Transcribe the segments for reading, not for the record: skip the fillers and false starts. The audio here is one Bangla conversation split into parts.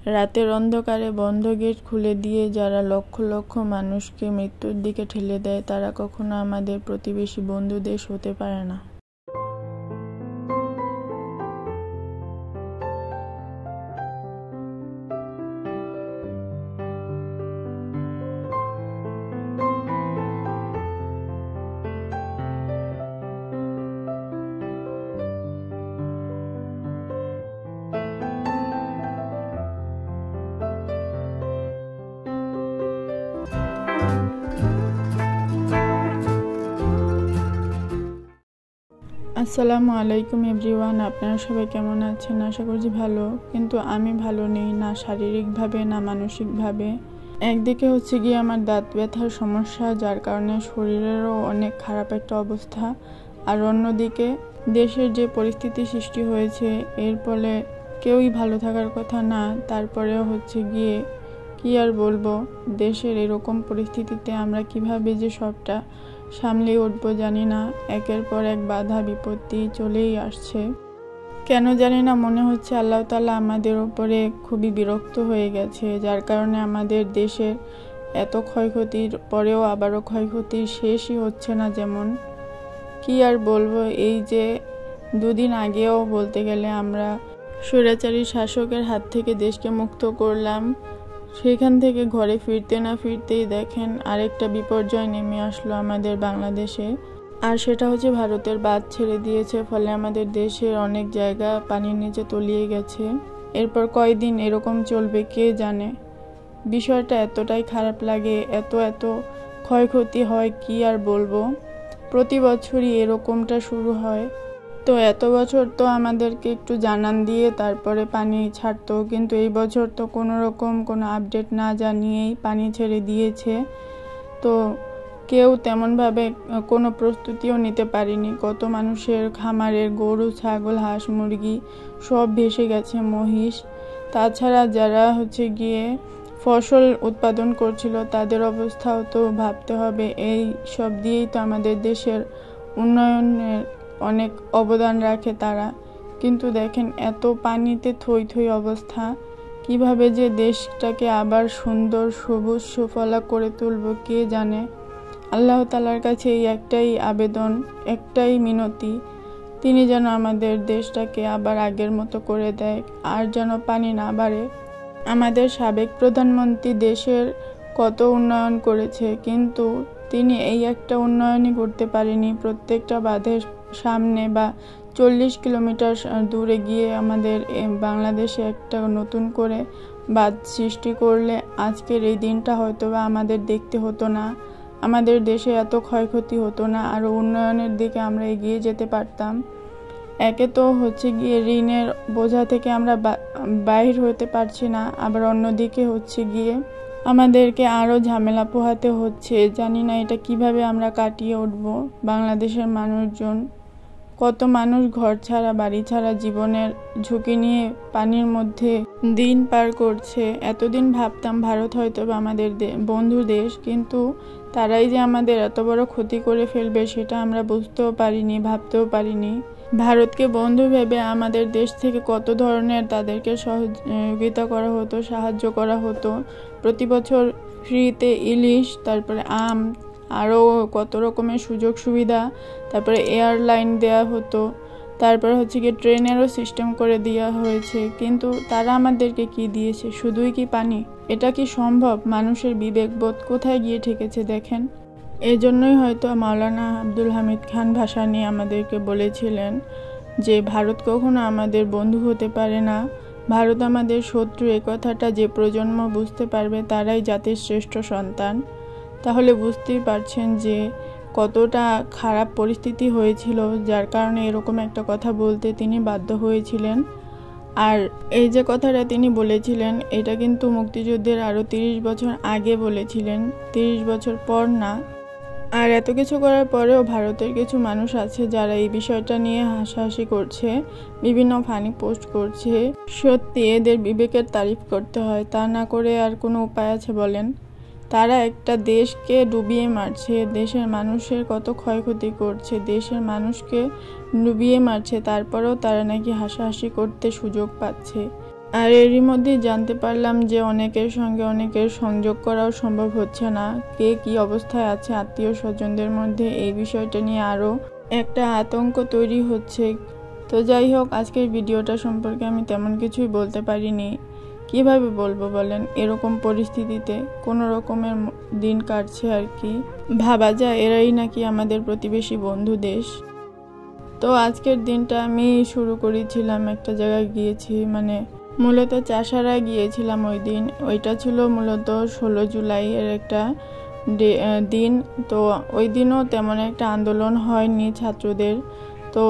রাতের অন্ধকারে বন্ধ গেট খুলে দিয়ে যারা লক্ষ লক্ষ মানুষকে মৃত্যুর দিকে ঠেলে দেয়, তারা কখনো আমাদের প্রতিবেশী বন্ধু দেশ হতে পারে না। আসসালামু আলাইকুম এভরিওয়ান, আপনারা সবাই কেমন আছেন? আশা করছি ভালো, কিন্তু আমি ভালো নেই, না শারীরিকভাবে না মানসিকভাবে। একদিকে হচ্ছে গিয়ে আমার দাঁত ব্যথার সমস্যা, যার কারণে শরীরেরও অনেক খারাপ একটা অবস্থা। আর অন্যদিকে দেশের যে পরিস্থিতি সৃষ্টি হয়েছে, এর ফলে কেউই ভালো থাকার কথা না। তারপরেও হচ্ছে গিয়ে কি আর বলবো, দেশের এরকম পরিস্থিতিতে আমরা কিভাবে যে সবটা সামলে উঠবো জানি না। একের পর এক বাধা বিপত্তি চলেই আসছে। কেন জানি না, মনে হচ্ছে আল্লাহ তাআলা আমাদের উপরে খুবই বিরক্ত হয়ে গেছে, যার কারণে আমাদের দেশের এত ক্ষয়ক্ষতির পরেও আবারও ক্ষয়ক্ষতির শেষই হচ্ছে না। যেমন কি আর বলবো, এই যে দুদিন আগেও বলতে গেলে আমরা স্বৈরাচারী শাসকের হাত থেকে দেশকে মুক্ত করলাম, সেখান থেকে ঘরে ফিরতে না ফিরতেই দেখেন আরেকটা বিপর্যয় নেমে আসলো আমাদের বাংলাদেশে। আর সেটা হচ্ছে ভারতের বাঁধ ছেড়ে দিয়েছে, ফলে আমাদের দেশের অনেক জায়গা পানির নিচে তলিয়ে গেছে। এরপর কয়দিন এরকম চলবে কে জানে। বিষয়টা এতটাই খারাপ লাগে, এত ক্ষয়ক্ষতি হয়, কি আর বলবো। প্রতি বছরই এরকমটা শুরু হয়। তো এত বছর তো আমাদেরকে একটু জানান দিয়ে তারপরে পানি ছাড়তো, কিন্তু এই বছর তো কোনো রকম কোনো আপডেট না জানিয়েই পানি ছেড়ে দিয়েছে। তো কেউ তেমনভাবে কোনো প্রস্তুতিও নিতে পারেনি। কত মানুষের খামারের গরু, ছাগল, হাঁস, মুরগি সব ভেসে গেছে, মহিষ। তাছাড়া যারা হচ্ছে গিয়ে ফসল উৎপাদন করছিল, তাদের অবস্থাও তো ভাবতে হবে। এই সব দিয়েই তো আমাদের দেশের উন্নয়নের অনেক অবদান রাখে তারা। কিন্তু দেখেন এত পানিতে থই থই অবস্থা, কিভাবে যে দেশটাকে আবার সুন্দর সবুজ সুফলা করে তুলব কে জানে। আল্লাহ তাআলার কাছে এই একটাই আবেদন, একটাই মিনতি, তিনি যেন আমাদের দেশটাকে আবার আগের মতো করে দেয়, আর যেন পানি না বাড়ে। আমাদের সাবেক প্রধানমন্ত্রী দেশের কত উন্নয়ন করেছে, কিন্তু তিনি এই একটা উন্নয়নই করতে পারেনি। প্রত্যেকটা বাঁধের সামনে বা 40 কিলোমিটার দূরে গিয়ে আমাদের বাংলাদেশে একটা নতুন করে বাঁধ সৃষ্টি করলে আজকের এই দিনটা হয়তো বা আমাদের দেখতে হতো না, আমাদের দেশে এত ক্ষয়ক্ষতি হতো না, আরও উন্নয়নের দিকে আমরা এগিয়ে যেতে পারতাম। একে তো হচ্ছে গিয়ে ঋণের বোঝা থেকে আমরা বাহির হতে পারছি না, আবার অন্যদিকে হচ্ছে গিয়ে আমাদেরকে আরও ঝামেলা পোহাতে হচ্ছে। জানি না এটা কিভাবে আমরা কাটিয়ে উঠব। বাংলাদেশের মানুষজন, কত মানুষ ঘর ছাড়া বাড়ি ছাড়া জীবনের ঝুঁকি নিয়ে পানির মধ্যে দিন পার করছে। এতদিন ভাবতাম ভারত হয়তো বা আমাদের বন্ধু দেশ, কিন্তু তারাই যে আমাদের এত বড় ক্ষতি করে ফেলবে সেটা আমরা বুঝতেও পারিনি, ভাবতেও পারিনি। ভারতকে বন্ধু ভেবে আমাদের দেশ থেকে কত ধরনের তাদেরকে সহযোগিতা করা হতো, সাহায্য করা হতো। প্রতি বছর ফ্রিতে ইলিশ, তারপরে আম, আরও কত রকমের সুযোগ সুবিধা, তারপরে এয়ারলাইন দেয়া হতো, তারপরে হচ্ছে গিয়ে ট্রেনেরও সিস্টেম করে দেওয়া হয়েছে। কিন্তু তারা আমাদেরকে কি দিয়েছে? শুধুই কি পানি? এটা কি সম্ভব? মানুষের বিবেকবোধ কোথায় গিয়ে ঠেকেছে দেখেন। এই জন্যই হয়তো মাওলানা আব্দুল হামিদ খান ভাসানী আমাদেরকে বলেছিলেন যে ভারত কখনো আমাদের বন্ধু হতে পারে না, ভারত আমাদের শত্রু। এই কথাটা যে প্রজন্ম বুঝতে পারবে তারাই জাতির শ্রেষ্ঠ সন্তান। তাহলে বুঝতেই পারছেন যে কতটা খারাপ পরিস্থিতি হয়েছিল, যার কারণে এরকম একটা কথা বলতে তিনি বাধ্য হয়েছিলেন। আর এই যে কথাটা তিনি বলেছিলেন, এটা কিন্তু মুক্তিযুদ্ধের আরও 30 বছর আগে বলেছিলেন, 30 বছর পর না। আর এত কিছু করার পরেও ভারতের কিছু মানুষ আছে যারা এই বিষয়টা নিয়ে হাসাহাসি করছে, বিভিন্ন ফানি পোস্ট করছে। সত্যি এদের বিবেকের তারিফ করতে হয়, তা না করে আর কোনো উপায় আছে বলেন? তারা একটা দেশকে ডুবিয়ে মারছে, দেশের মানুষের কত ক্ষয়ক্ষতি করছে, দেশের মানুষকে ডুবিয়ে মারছে, তারপরেও তারা নাকি হাসাহাসি করতে সুযোগ পাচ্ছে। আর এরই মধ্যে জানতে পারলাম যে অনেকের সঙ্গে অনেকের সংযোগ করাও সম্ভব হচ্ছে না। কে কী অবস্থায় আছে আত্মীয় স্বজনদের মধ্যে, এই বিষয়টা নিয়ে আরও একটা আতঙ্ক তৈরি হচ্ছে। তো যাই হোক, আজকের ভিডিওটা সম্পর্কে আমি তেমন কিছুই বলতে পারিনি। কিভাবে বলবো বলেন, এরকম পরিস্থিতিতে কোনো রকমের দিন কাটছে আর কি। ভাবা যায় এরাই নাকি আমাদের প্রতিবেশী বন্ধু দেশ। তো আজকের দিনটা আমি শুরু করেছিলাম, একটা জায়গায় গিয়েছি, মানে মূলত চাষারায় গিয়েছিলাম ওই দিন। ওইটা ছিল মূলত 16 জুলাইয়ের একটা দিন। তো ওই দিনও তেমন একটা আন্দোলন হয়নি ছাত্রদের, তো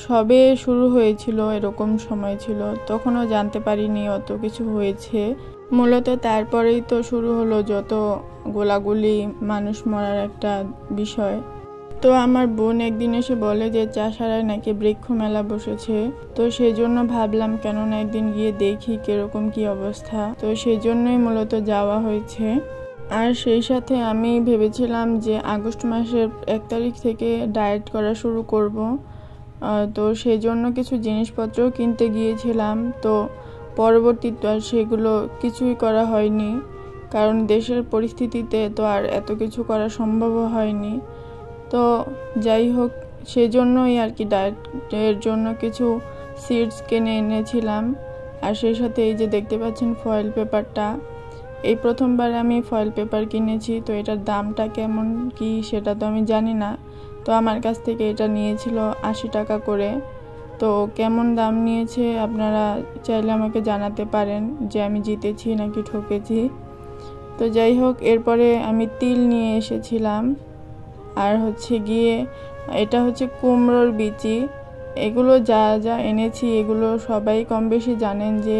সবে শুরু হয়েছিল, এরকম সময় ছিল, তখনও জানতে পারিনি অত কিছু হয়েছে। মূলত তারপরেই তো শুরু হলো যত গোলাগুলি, মানুষ মরার একটা বিষয়। তো আমার বোন একদিন এসে বলে যে চাষারায় নাকি বৃক্ষ মেলা বসেছে। তো সেই জন্য ভাবলাম কেননা একদিন গিয়ে দেখি কিরকম কি অবস্থা। তো সেই জন্যই মূলত যাওয়া হয়েছে। আর সেই সাথে আমি ভেবেছিলাম যে আগস্ট মাসের 1 তারিখ থেকে ডায়েট করা শুরু করব। তো সেই জন্য কিছু জিনিসপত্র কিনতে গিয়েছিলাম। তো পরবর্তীতে আর সেগুলো কিছুই করা হয়নি, কারণ দেশের পরিস্থিতিতে তো আর এত কিছু করা সম্ভব হয়নি। তো যাই হোক, সেজন্যই আর কি ডায়েটের জন্য কিছু সিডস কিনে এনেছিলাম। আর সেই সাথে এই যে দেখতে পাচ্ছেন ফয়েল পেপারটা, এই প্রথমবার আমি ফয়েল পেপার কিনেছি। তো এটার দামটা কেমন কি সেটা তো আমি জানি না। তো আমার কাছ থেকে এটা নিয়েছিল 80 টাকা করে। তো কেমন দাম নিয়েছে আপনারা চাইলে আমাকে জানাতে পারেন যে আমি জিতেছি নাকি ঠকেছি। তো যাই হোক, এরপরে আমি তিল নিয়ে এসেছিলাম। আর হচ্ছে গিয়ে এটা হচ্ছে কুমড়োর বিচি। এগুলো যা যা এনেছি এগুলো সবাই কম বেশি জানেন যে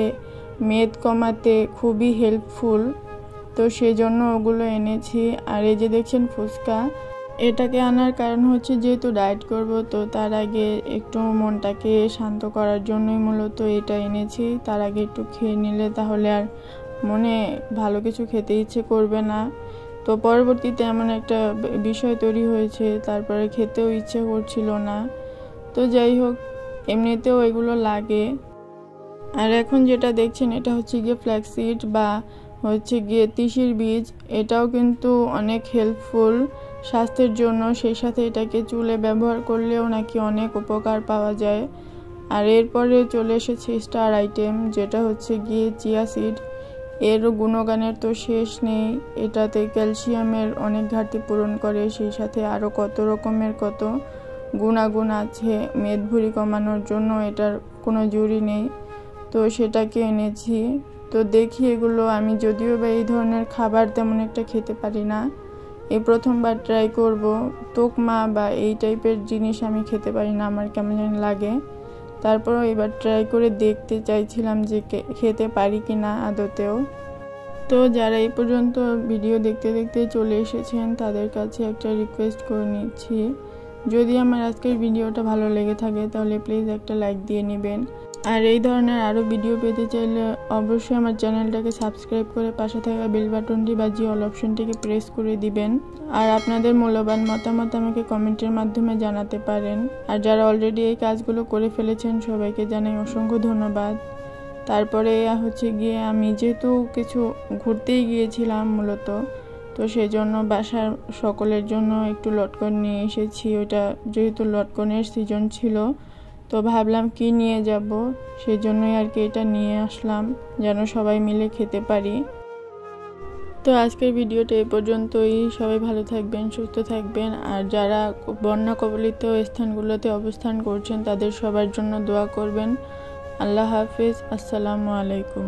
মেদ কমাতে খুবই হেল্পফুল। তো সেই জন্য ওগুলো এনেছি। আর এই যে দেখছেন ফুচকা, এটাকে আনার কারণ হচ্ছে যেহেতু ডায়েট করব, তো তার আগে একটু মনটাকে শান্ত করার জন্যই মূলত এটা এনেছি। তার আগে একটু খেয়ে নিলে তাহলে আর মনে ভালো কিছু খেতে ইচ্ছে করবে না। তো পরবর্তীতে এমন একটা বিষয় তৈরি হয়েছে, তারপরে খেতেও ইচ্ছে করছিল না। তো যাই হোক, এমনিতেও এগুলো লাগে। আর এখন যেটা দেখছেন এটা হচ্ছে গিয়ে ফ্ল্যাক্সিড বা হচ্ছে গিয়ে তিসির বীজ। এটাও কিন্তু অনেক হেল্পফুল স্বাস্থ্যের জন্য। সেই সাথে এটাকে চুলে ব্যবহার করলেও নাকি অনেক উপকার পাওয়া যায়। আর এরপরে চলে এসেছে স্টার আইটেম, যেটা হচ্ছে গিয়ে চিয়া সিড। এর গুণগানের তো শেষ নেই। এটাতে ক্যালসিয়ামের অনেক ঘাটতি পূরণ করে, সেই সাথে আরও কত রকমের কত গুণাগুণ আছে। মেদভুঁড়ি কমানোর জন্য এটার কোনো জুড়ি নেই। তো সেটাকে এনেছি। তো দেখি এগুলো, আমি যদিও বা এই ধরনের খাবার তেমন একটা খেতে পারি না, এই প্রথমবার ট্রাই করব। তোকমা বা এই টাইপের জিনিস আমি খেতে পারি না, আমার কেমন যেন লাগে। তারপরও এবার ট্রাই করে দেখতে চাইছিলাম যে খেতে পারি কি না আদতেও। তো যারা এই পর্যন্ত ভিডিও দেখতে দেখতে চলে এসেছেন তাদের কাছে একটা রিকোয়েস্ট করে নিচ্ছি, যদি আমার আজকের ভিডিওটা ভালো লেগে থাকে তাহলে প্লিজ একটা লাইক দিয়ে নেবেন। আর এই ধরনের আরও ভিডিও পেতে চাইলে অবশ্যই আমার চ্যানেলটাকে সাবস্ক্রাইব করে পাশে থাকা বেল বাটনটি বাজিয়ে অল অপশনটিকে প্রেস করে দিবেন। আর আপনাদের মূল্যবান মতামত আমাকে কমেন্টের মাধ্যমে জানাতে পারেন। আর যারা অলরেডি এই কাজগুলো করে ফেলেছেন সবাইকে জানাই অসংখ্য ধন্যবাদ। তারপরে হচ্ছে গিয়ে আমি যেহেতু কিছু ঘুরতেই গিয়েছিলাম মূলত, তো সেই জন্য বাসার সকলের জন্য একটু লটকন নিয়ে এসেছি। ওইটা যেহেতু লটকনের সিজন ছিল, তো ভাবলাম কি নিয়ে যাব, সেই জন্যই আর কি এটা নিয়ে আসলাম যেন সবাই মিলে খেতে পারি। তো আজকের ভিডিওটা এই পর্যন্তই। সবাই ভালো থাকবেন, সুস্থ থাকবেন। আর যারা বন্যা কবলিত স্থানগুলোতে অবস্থান করছেন তাদের সবার জন্য দোয়া করবেন। আল্লাহ হাফিজ। আসসালামু আলাইকুম।